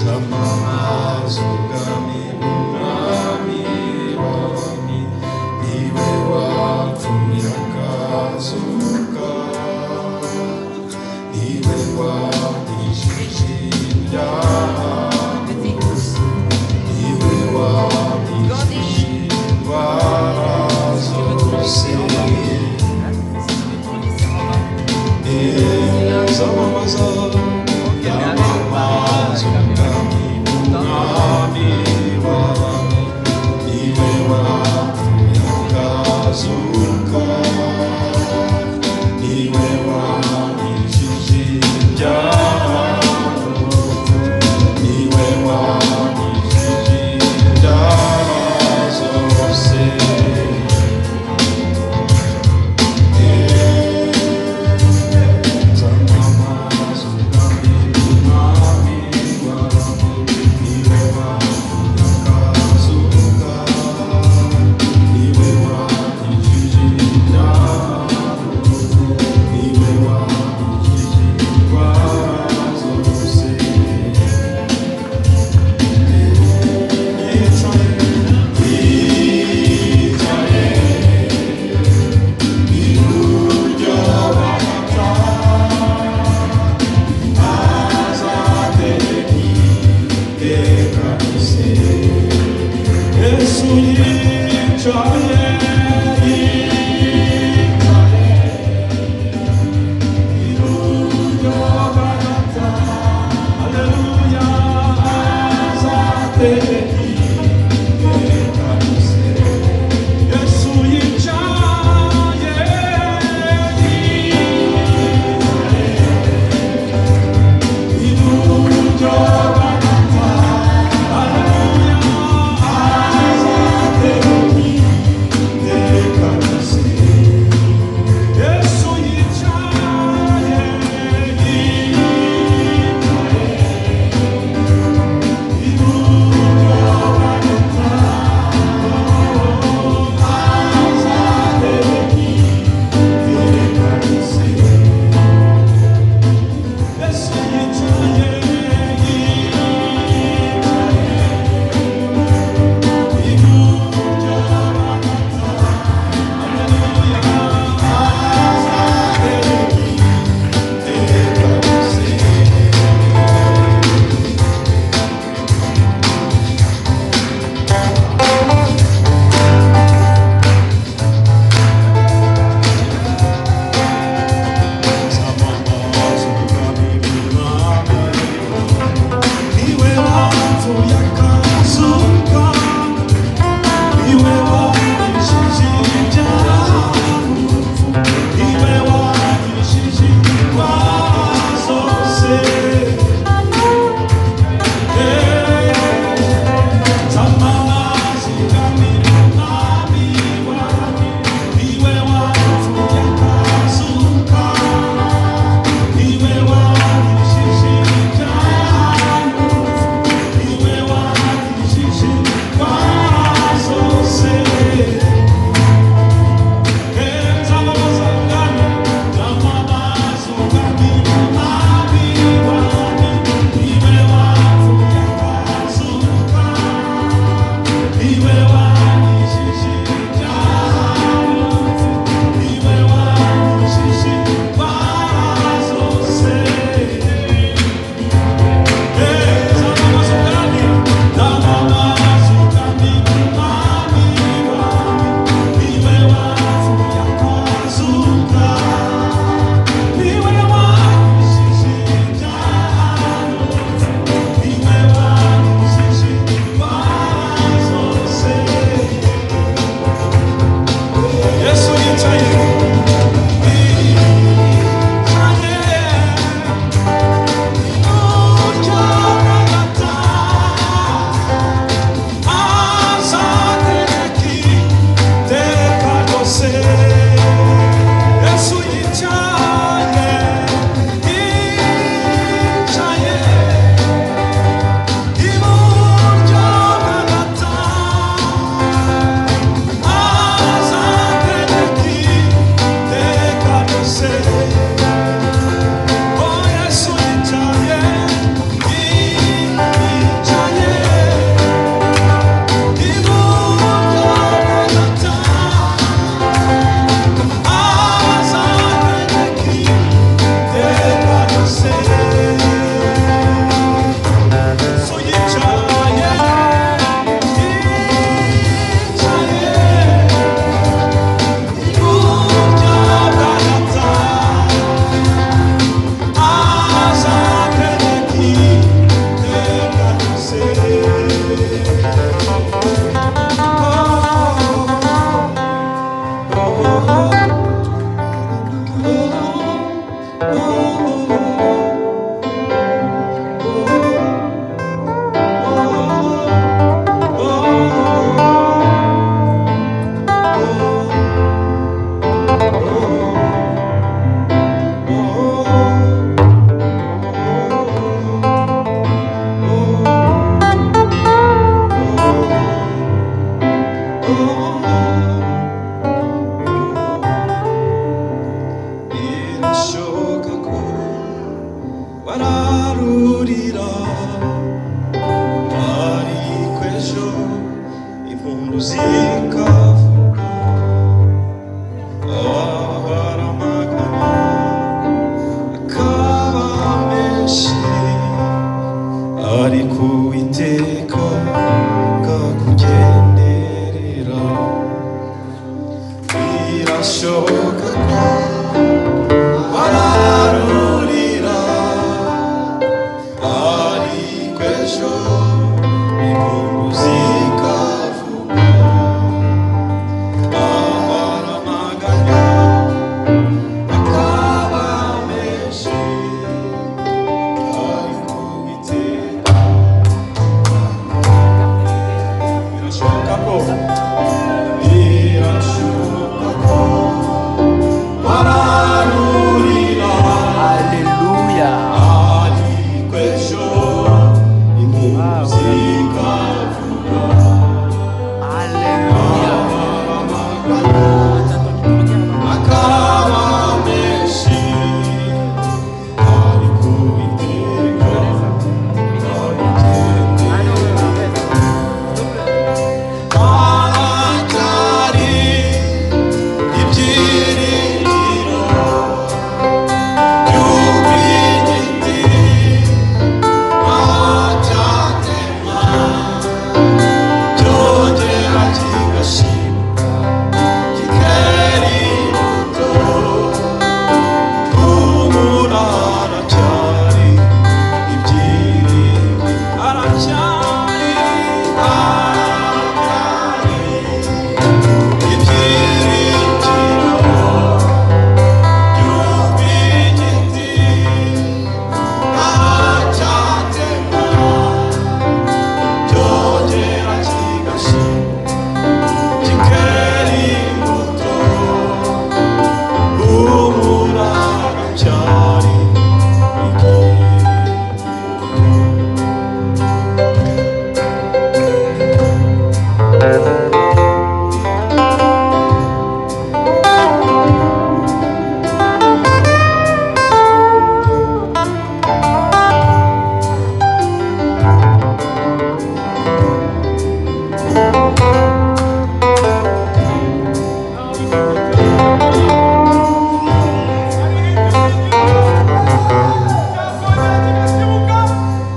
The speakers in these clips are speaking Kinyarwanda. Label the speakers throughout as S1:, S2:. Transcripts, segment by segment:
S1: zamamaza ubwami bw'umwami w'abami, niwe watumye akazuka, niwe wabishije ibyaha byose, niwe wabishije indwara zose. Zamamaza ubwami bw'umwami w'abami, niwe watumye akazuka, niwe wabishije ibyaha, niwe wabishije indwara zose. wararurira ariko ejo impundu zikavuga abaramagana akaba menshi ariko Uwiteka ngakugenderera birashoboka ko wararurira ariko ejo impundu zikavuga abaramaganya akaba menshi ariko Uwiteka birashoboka ko wararurira
S2: Haleluya.
S1: ariko ejo impundu zikavuga
S2: Haleluya.
S1: akaba menshi ariko Uwiteka haracyari ibyiringiro by'uko igiti ntacyatemwa cyongera kigashibuka kikera imbuto humura haracyari ibyiringiro haracyari ibyiringiro by'uko igiti ntacyatemwa cyongera kigashibuka kikera imbuto humura haracyari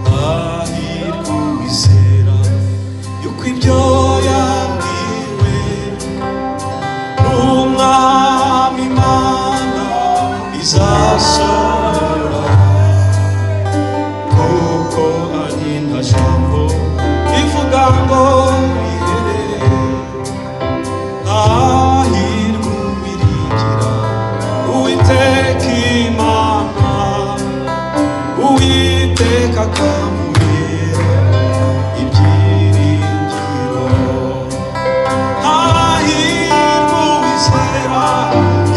S1: hahirwa uwizera yuko ibyo yabwiwe n'Umwami Imana bizasohora kuko ari nta jambo rivuga ngo rihere hahirwa uwiringira Uwiteka Imana Uwiteka akamubera ibyiringiro hahirwa uwizera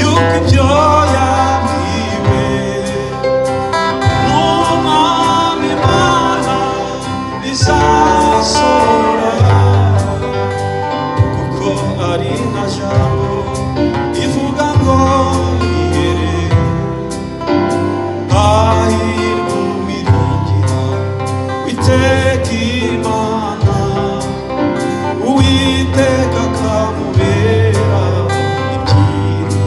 S1: yuko ibyo yabwiwe n'Umwami Imana bizasohora kuko ari nta jambo ivuga ngo rihere hahirwa uwiringira Uwiteka Imana Uwiteka akamubera ibyiringiro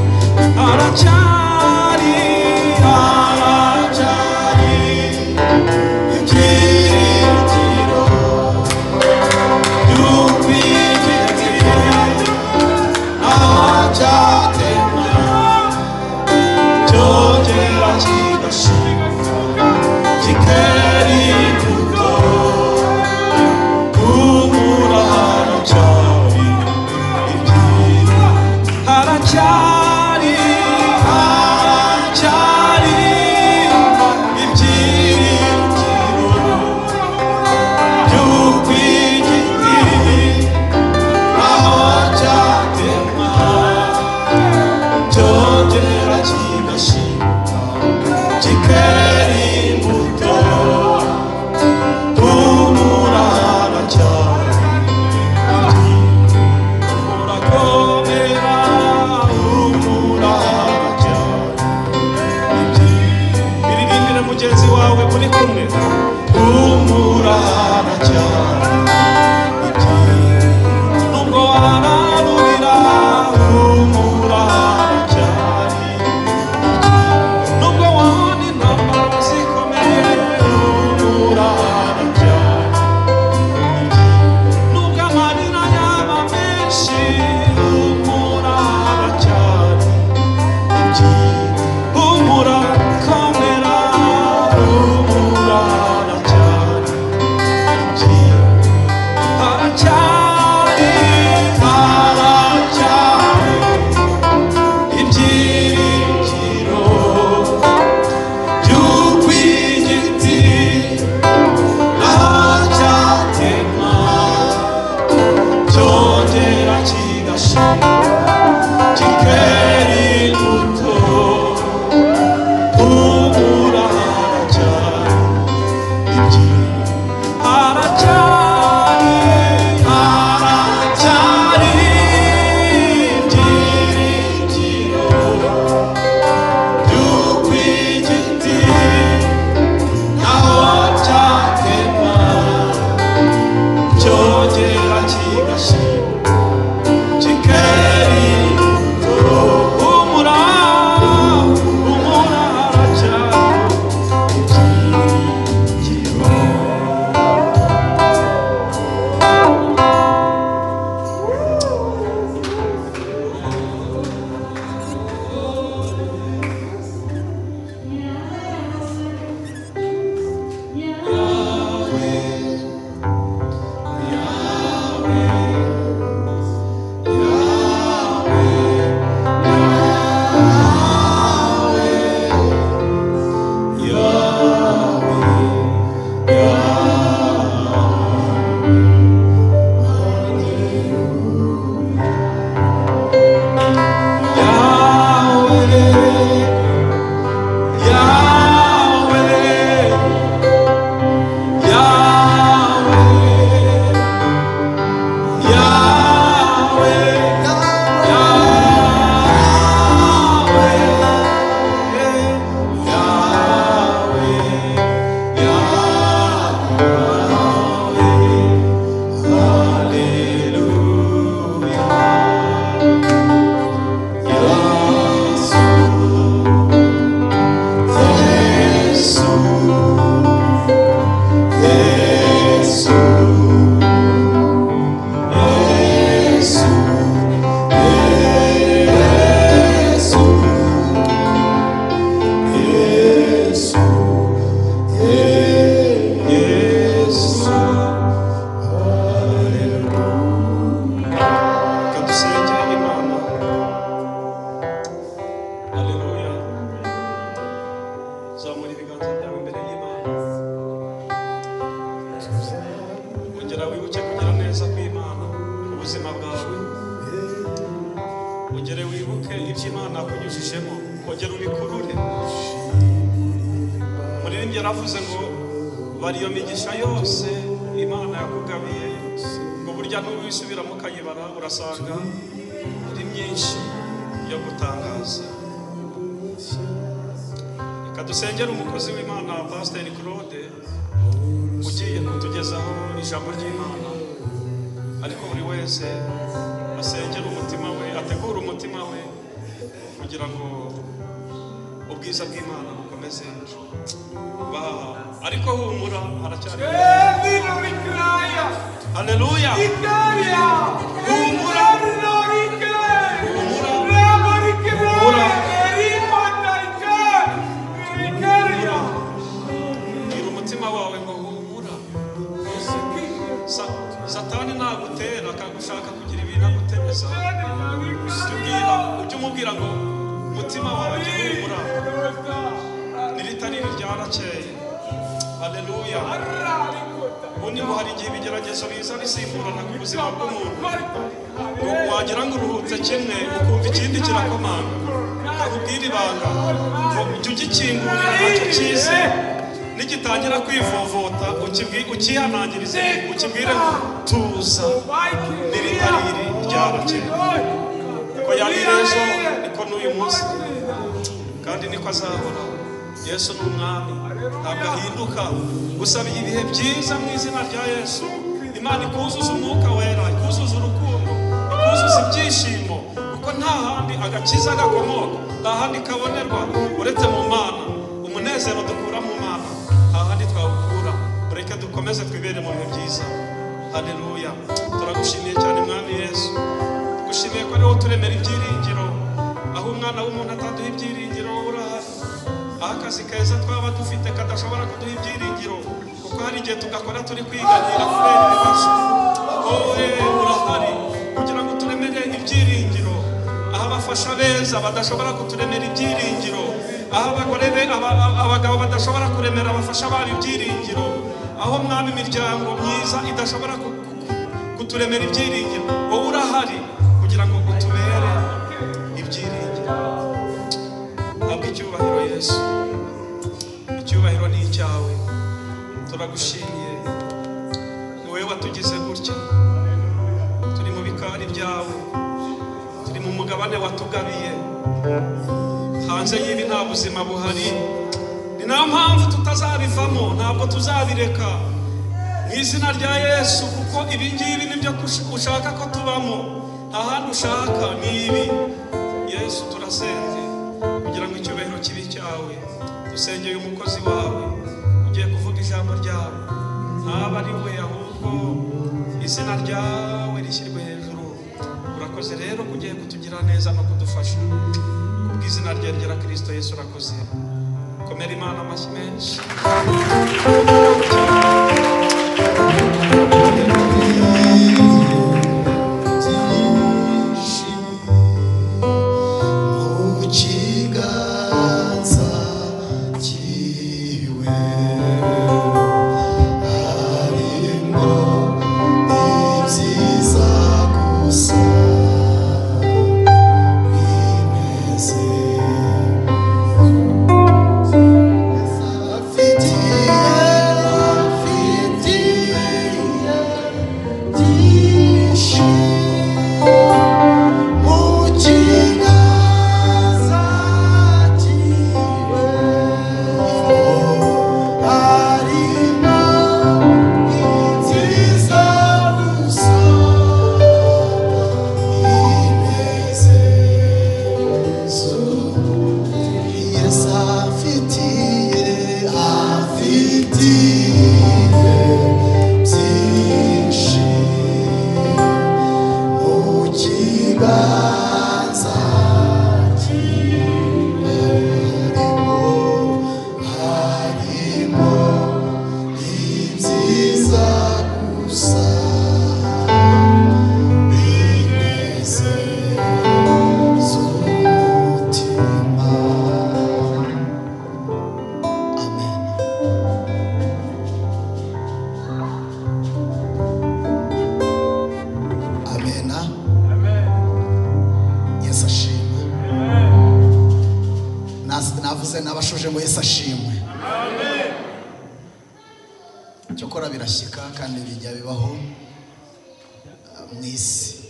S1: haracyari ibyiringiro by'uko igiti ntacyatemwa cyongera kigashibuka kikera imbuto humurana cyane nubwo wanarurira humurana cyane nubwo wabona intambara zikomeye humurana cyane nubwo amarira yaba menshi humurana cyane humura komera humurana cyane haracyari ibyiringiro by'uko igiti ntacyatemwa cyongera kigashira kikera imbuto humura haracyari ibyiringiro by'uko igiti ntaho cyatemwa cyongera kigashira kikera imbuto humura haracyari ibyiringiro. Ongera wibuke ibyo Imana yakunyujijemo, ongera ubikurure. Umuririmbyi yaravuze ngo bari iyo migisha yose Imana yakugabiye, ngo burya n'ubisubiramo ukayibara urasanga ari myinshi yo gutangaza. Reka dusengere umukozi w'Imana Pastor Claude ugiye kutugezaho ijambo ry'Imana, ariko buri wese asengera umutima we, ategura umutima we kugira ngo ubwiza bw'Imana bukomeze baha. Ariko humura haracyari. Haleluya. Humura. Gira umutima wawe ngo humura. Satani nagutera akagushaka kugira ibintu agutemeza, ujye umubwira ngo umutima wawe humura, niritaniri ryarakeye. Haleluya. Ubundi ngo hari igihe ibigeragezo biza bisimburana ku buzima bw'umuntu, wagira ngo uruhutse kimwe ukumva ikindi kirakomanga, kakubwira ibanga ngo ujye ugikingurira nacyo kize, nigitangira kwivovota ukihanangirize, ukibwire ngo tuza, niritariri ryarakeye. Ko yari ejo niko n'uyu munsi kandi niko azahora. Yesu ni umwami. ntabwo ahinduka. Gusabiye ibihe byiza mu izina rya Yesu. Imana ikuzuza umwuka wera, ikuzuza urukundo, ikuzuza ibyishimo, kuko nta handi agakiza gakomoka, nta handi kabonerwa uretse mu Mana. Umunezero dukura mu Mana nta handi twawukura. Mureke dukomeze twibere mu bihe byiza. Haleluya. Turagushimiye cyane Mwami Yesu, tugushimiye ko ari wowe turemera ibyiringiro. Aho umwana w'umuntu ataduha ibyiringiro urahari. Aho akazi keza twaba dufite kadashobora kuduha ibyiringiro, kuko hari igihe tugakora turi kwiganira kubera ibibazo. Wowe urahari kugira ngo turemere ibyiringiro. Aho abafasha beza badashobora kuturemera ibyiringiro, aho abagabo badashobora kuremera abafasha babo ibyiringiro, aho Mwami imiryango myiza idashobora kuturemera ibyiringiro, wowe urahari kugira ngo utubere ibyiringiro. Habwa icyubahiro Yesu, icyubahiro ni icyawe. Turagushimiye, ni wowe watugize gutya. Turi mu bikari byawe, turi mu mugabane watugabiye. Hanze y'ibi nta buzima buhari, ni nayo mpamvu tutazabivamo, ntabwo tuzabireka mu izina rya Yesu, kuko ibi ngibi nibyo ushaka ko tubamo, nta handi ushaka ni ibi. Yesu turasenze kugira ngo icyubahiro kibe cyawe. Dusengeye umukozi wawe ugiye kuvuga ijambo ryawe, ntaba ari we ahubwo izina ryawe rishyirwe hejuru. Urakoze rero kugiye kutugira neza no kudufasha, kubw'izina rye rya Kristo Yesu urakoze. Komera Imana amashyi menshi.
S3: Nabashuje ngo Yesu ashimwe. Amen. Cyokora birashyika kandi bijya bibaho mu isi.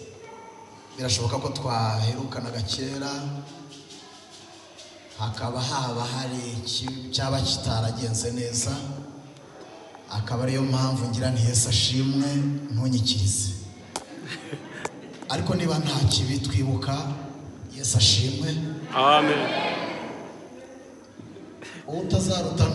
S3: Birashoboka ko twaherukanaga kera, hakaba hari cyaba kitaragenze neza, akaba ariyo mpamvu ngira nti Yesu ashimwe ntunyikirize. Ariko niba nta kibi twibuka, Yesu ashimwe.
S1: Amen.
S3: Utazaruta